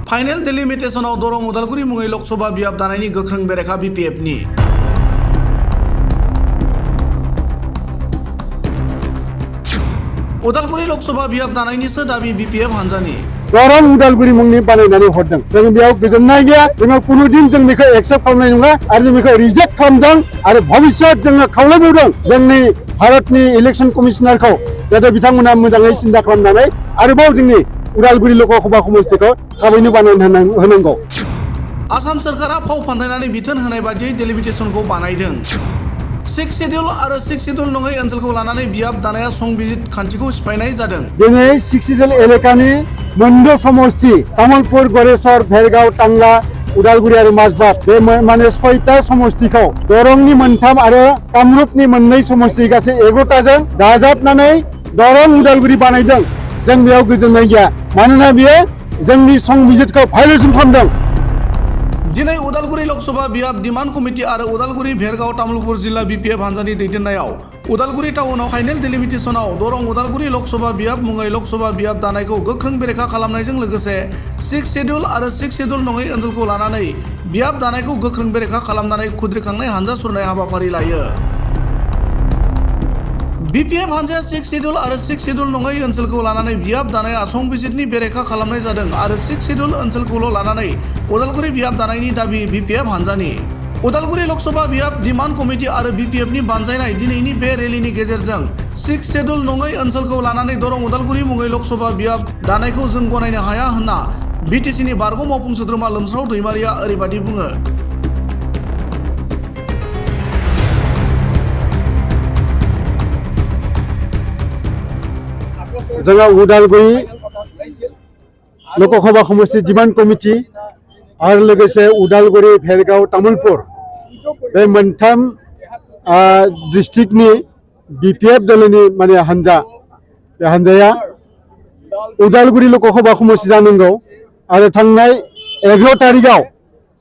Final डेलिमिटेशनाव Darrang Udalguri मुङै लकसभा बियाब दानायनि गोख्रों बेरेखा बिपिएफनि उदालगुरि लकसभा बियाब दानायनिसो दाबि बिपिएफ हान्जानि दरं उदालगुरि मुंनि बानायनानै हरदों जों बेयाव गोजोननाय गैया जोङो कुनुदिन जों बेखौ एक्सेप्ट खालामनाय नङा आरो जों बेखौ रिजेक्ट खालामदों आरो भबिष्यत जोङो खावलायबावदों जोंनि भारतनि इलेक्सन कमिशनारखौ जाहाथे बिथांमोना मोजाङै सिन्था खालामनानै आरोबाव जोंनि उदालगुरि लकसभा समस्तिखौ थाबैनो बानायना होनांगौ। आसाम सोरखारा फाव फान्दायनानै बिथोन होनाय बादियै डेलिमिटेशनखौ बानायदों। 6 शेड्युल आरो 6 शेड्युल नङै ओनसोलखौ लानानै बियाब दानाया संबिजित खान्थिखौ सिफायनाय जादों। दिनै 6 शेड्युल एलेकानि मोनद' समस्ति तामुलपुर गरेस्वर भेरगाव टांला उदालगुरि आरो माजबाद बे माने 6टा समस्तिखौ दरंनि 3 आरो कामरुपनि 2 समस्ति गासै 11टाजों दाजाबनानै दरं उदालगुरि बानायदों। जों बेयाव गोजोननाय गैया मानोना बियो जोंनि संबिजितखौ भायलेसन खालामदों। दिनै उदालगुरि लकसभा बियाब डिमान्ड कमिटि आरो उदालगुरि भेरगाव तामुलपुर जिल्ला बिपिएफ हान्जानि दैदेननायाव उदालगुरि टाउनाव फाइनेल डेलिमिटेशनाव दरं उदालगुरि लकसभा बियाब मुङै लकसभा बियाब दानायखौ गोख्रों बेरेखा खालामनायजों लोगोसे 6 शेड्युल आरो 6 शेड्युल नङै ओनसोलखौ लानानै बियाब दानायखौ गोख्रों बेरेखा खालामनानै खुद्रिखांनाय हानजा सुरनाय हाबाफारि लायो। बिपिएफ हान्जाया 6 शेड्युल आरो 6 शेड्युल नङै ओनसोलखौ लानानै बियाब दानाया संबिजितनि बेरेखा खालामनाय जादों आरो 6 शेड्युल ओनसोलखौल' लानानै उदालगुरि बियाब दानायनि दाबि बिपिएफ हान्जानि। उदालगुरि लकसभा बियाब डिमान्ड कमिटि आरो बिपिएफनि बानजायनाय दिनैनि बे रेलिनि गेजेरजों 6 शेड्युल नङै ओनसोलखौ लानानै दरं उदालगुरि मुङै लकसभा बियाब दानायखौ जों गनायनो हाया होनना बिटिसिनि बारग' मावफुं सोद्रोमा लोमस्राव दैमारिया ओरैबादि बुङो। जोंहा उदालगुरि लकसभा समस्ति डिमान्ड कमिटि आरो लोगोसे उदालगुरि भेरगाव तामुलपुर बे 3 डिस्ट्रिक्टनि बिपिएफ दलनि माने हान्जा बे हान्जाया उदालगुरि लकसभा समस्ति जानांगौ आरो थांनाय 11 तारिखआव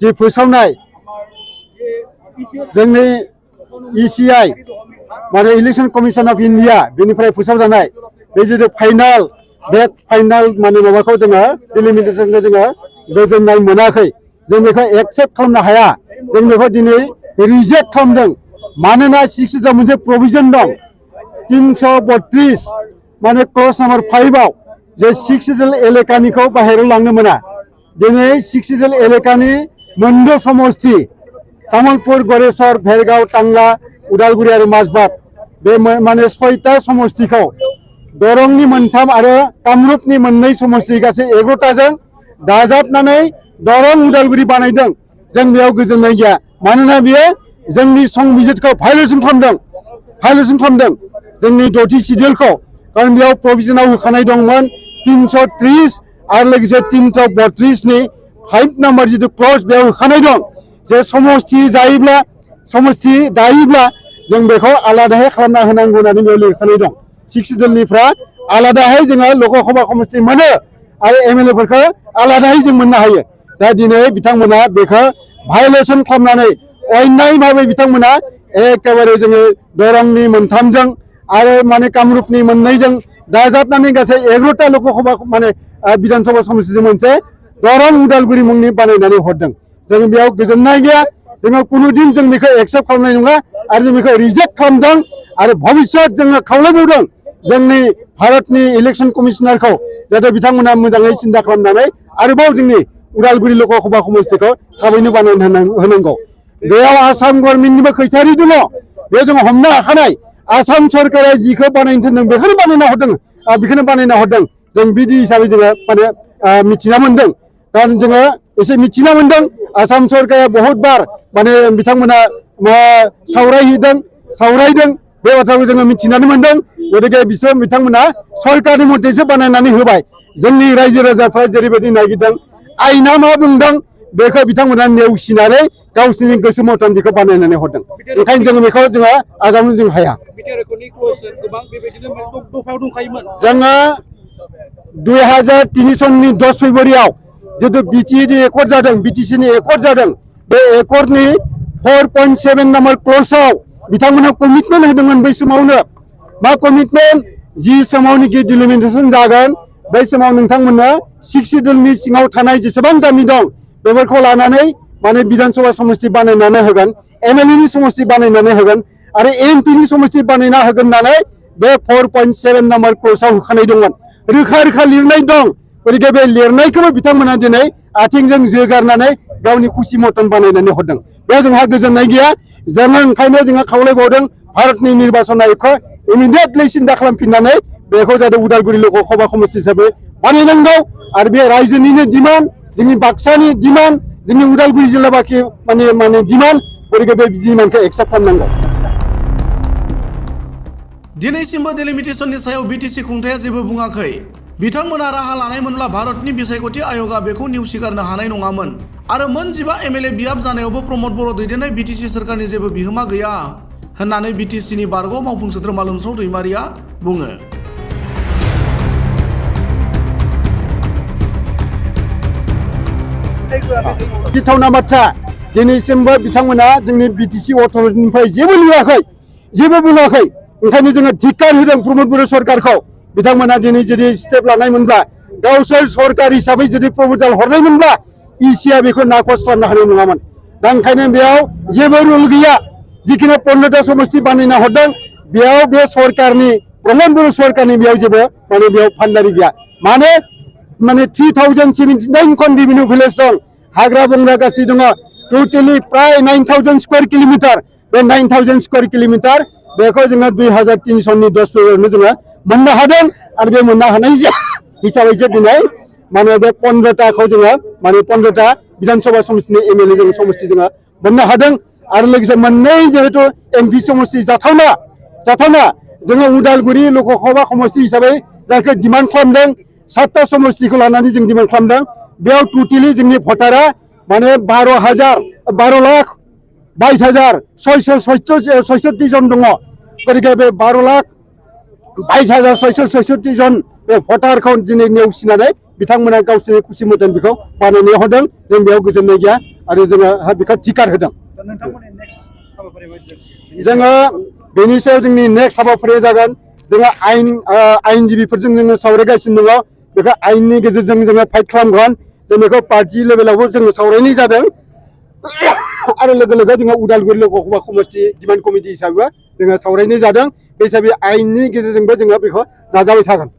जे फोसावनाय जोंनि ECI माने इलेक्शन कमिशन अफ इन्डिया बेनिफ्राय फोसावजानाय बे जितु फाइनाल माने माबाखौ जोङो डिलिमिटेशनखौ जोङो गोजोननाय मोनाखै जों बेखौ एक्सेप्ट खालामनो हाया जों बेखौ दिनै रिजेक्ट खालामदों मानोना 6 मोनसे प्रभिजन दं 332 माने क्लज नम्बर 5 आव जे 6 शेड्युल एलेकानिखौ बाहेरायाव लांनो मोना। दिनै 6 शेड्युल एलेकानि मोनद' समस्ति तामुलपुर गरेस्वर भेरगाव टांला उदालगुरि आरो माजबाद बे माने 6टा समस्तिखौ दरंनि 3 आरो कामरुपनि 2 समस्ति गासै 11टाजों दाजाबनानै दरं उदालगुरि बानायदों। जों बेयाव गोजोननाय गैया मानोना बियो जोंनि संबिजितखौ भायलेसन खालामदों जोंनि 6थि शेड्युलखौ कारण बेयाव प्रभिजनाव होखानाय दंमोन 330 आरो लोगोसे 332 नि 5 नाम्बार जितु क्लज बेयाव होखानाय दं जे समस्ति दायोब्ला जों बेखौ आलादायै खालामना होनांगौ होननानै बेयाव लिरखानाय दं। 6 शेड्युलनिफ्राय आलादायै जोङो लकसभा समस्ति मोनो आरो MLA फोरखौ आलादायै जों मोननो हायो। दा दिनै बिथांमोना बेखौ भायलेसन खालामनानै अन्याय भाबै बिथांमोना एकेबारे जोङो दरंनि 3जों आरो माने कामरुपनि 2जों दाजाबनानै गासै 11टा लकसभा माने विधानसभा समस्तिजों मोनसे दरं उदालगुरि मुंनि बानायनानै हरदों। जों बेयाव गोजोननाय गैया जोङो कुनुदिन जों बेखौ एक्सेप्ट खालामनाय नङा आरो जों बेखौ रिजेक्ट खालामदों आरो भबिष्यत जोङो खावलायबावदों जोंनि भारतनि इलेक्शन कमिशनारखौ जाहाथे बिथांमोना मोजाङै सिन्था खालामनानै आरोबाव जोंनि उदालगुरि लकसभा समस्तिखौ थाबैनो बानायना होनांगौ। बेयाव आसाम गभर्नमेन्टनिबो खैसारि दङ बे जों हमनो हाखानाय आसाम सरकारा जिखौ बानायनो थिनदों बेखौनो बानायना हरदों जों बिदि हिसाबै जोङो माने मिथिना मोनदों कारण जोङो एसे मिथिना मोनदों आसाम सरकारा बहुत बार माने बिथांमोना सावरायदों बे बाथ्राखौ जोङो मिथिनानै मोनदों। गतिके बिथांमोना सरकारनि मथेसो बानायनानै होबाय जोंनि रायजो राजाफ्रा जेरैबायदि नागिरदों आइना मा बुंदों बेखौ बिथांमोना नेवसिनानै गावसोरनि गोसो मथन बेखौ बानायनानै हरदों। ओंखायनो जोङो बेखौ जोङो आजावनो जों हाया। जोङो 2003 सननि 10 फेब्रुवारियाव जितु बिटिसिनि एकर्ड जादों बे एकर्डनि 4.7 नाम्बार क्लजआव बिथांमोना कमिटमेन्ट होदोंमोन बै समावनो मा कमिटमेन्ट जि समावनिखि डिलिमिटेशन जागोन बै समाव नोंथांमोननो 6 सिडिउलनि सिङाव थानाय जेसेबां गामि दं बेफोरखौ लानानै माने बिधानसभा समष्टि बानायनानै होगोन एमएलए नि समष्टि बानायनानै होगोन आरो एमपि नि समष्टि बानायना होगोन होननानै बे 4.7 नाम्बार क्ल'जआव होखानाय दंमोन रोखा रोखा लिरनाय दं गतिके बे लिरनायखौबो बिथांमोना दिनै आथिंजों जोगारनानै गावनि खुसि मटन बानायनानै हरदों बेयाव जोंहा गोजोननाय गैया जोङो ओंखायनो जोङो खावलायबावदों भारतनि निर्बाचन आय'गखौ इमिडियेटलि सिन्था खालामफिननानै बेखौ जाहाथे उदालगुरि लोकसभा समष्टि हिसाबै बानायनांगौ आरो बे रायजोनिनो डिमान्ड जोंनि बाक्सानि डिमान्ड जोंनि उदालगुरि जिल्लाबाखि माने डिमान्ड गतिके बे डिमान्डखौ एक्सेप्ट खालामनांगौ दिनैसिमबो डेलिमिटेसननि सायाव बिटिसि खुंथाया जेबो बुङाखै बिथांमोना राहा लानायमोनब्ला भारतनि बिसायख'थि आय'गआ बेखौ नेवसिगारनो हानाय नङामोन आरो मोन 15 एमएलए बियाब जानायावबो प्रमद बर' दैदेननाय बिटिसि सोरखारनि जेबो बिहोमा गैया होननानै बिटिसिनि बारग' मावफुं सोद्रोमा लोमसाव दैमारिया बुङो गिथावना बाथ्रा दिनैसिमबो बिथांमोना जोंनि बिटिसि अथ'रिटिनिफ्राय जेबो लिराखै जेबो बुङाखै ओंखायनो जोङो धिक्कार होदों प्रमद बर' सरकारखौ बिथांमोना दिनै जुदि स्टेप लानायमोनब्ला गावसोर सरकार हिसाबै जुदि प्रप'जाल हरनायमोनब्ला इसिआ बेखौ नाकच खालामनो हानाय नङामोन दा ओंखायनो बेयाव जेबो रुल गैया जिखिनि 15टा समष्टि बानायना हरदों बेयाव बे सरकारनि प्रमद बर' सरकारनि बेयाव जेबो माने बेयाव फान्डारि गैया माने 3079 खन रेभिनिउ भिलेज दं हाग्रा बंग्रा गासै दङ टटेलि प्राय 9000 स्क्वायर किल'मिटार बे 9000 स्क्वायर किल'मिटार बेखौ जोङो 2300नि 10 फेब्रुवारिनो जोङो मोननो हादों आरो बे मोननो हानाय हिसाबैसो दिनै माने बे 15टाखौ जोङो माने 15टा बिधानसभा समष्टिनि एमएलए जों समष्टि जोङो मोननो हादों आरो लोगोसे मोननै जिहेतु एमपि समष्टि जाथावना जोङो उदालगुरि लोकसभा समष्टि हिसाबै जायखौ डिमान्ड खालामदों 7टा समष्टिखौ लानानै जों डिमान्ड खालामदों बेयाव टटेलि जोंनि भटारा माने 12,22,666 जन दङ गतिके बे 12,22,666 जन बे भटारखौ दिनै नेवसिनानै बिथांमोना गावसोरनि खुसि मथन बेखौ बानायनानै हरदों जों बेयाव गोजोननाय गैया आरो जोङो बेखौ धिक्कार होदों जोङो बेनि सायाव जोंनि नेक्स्ट हाबाफारिया जागोन जोङो आयेनजिबिफोरजों जोङो सावरायगासिनो दङ बेखौ आयेननि गेजेरजों जोङो फाइट खालामगोन जों बेखौ पार्टी लेभेलावबो जोङो सावरायनाय जादों आरो लोगो जोङो उदालगुरि लोकसभा समष्टि डिमान्ड कमिटि हिसाबै जोङो सावरायनाय जादों बे हिसाबै आयेननि गेजेरजोंबो जोङो बेखौ नाजाबाय थागोन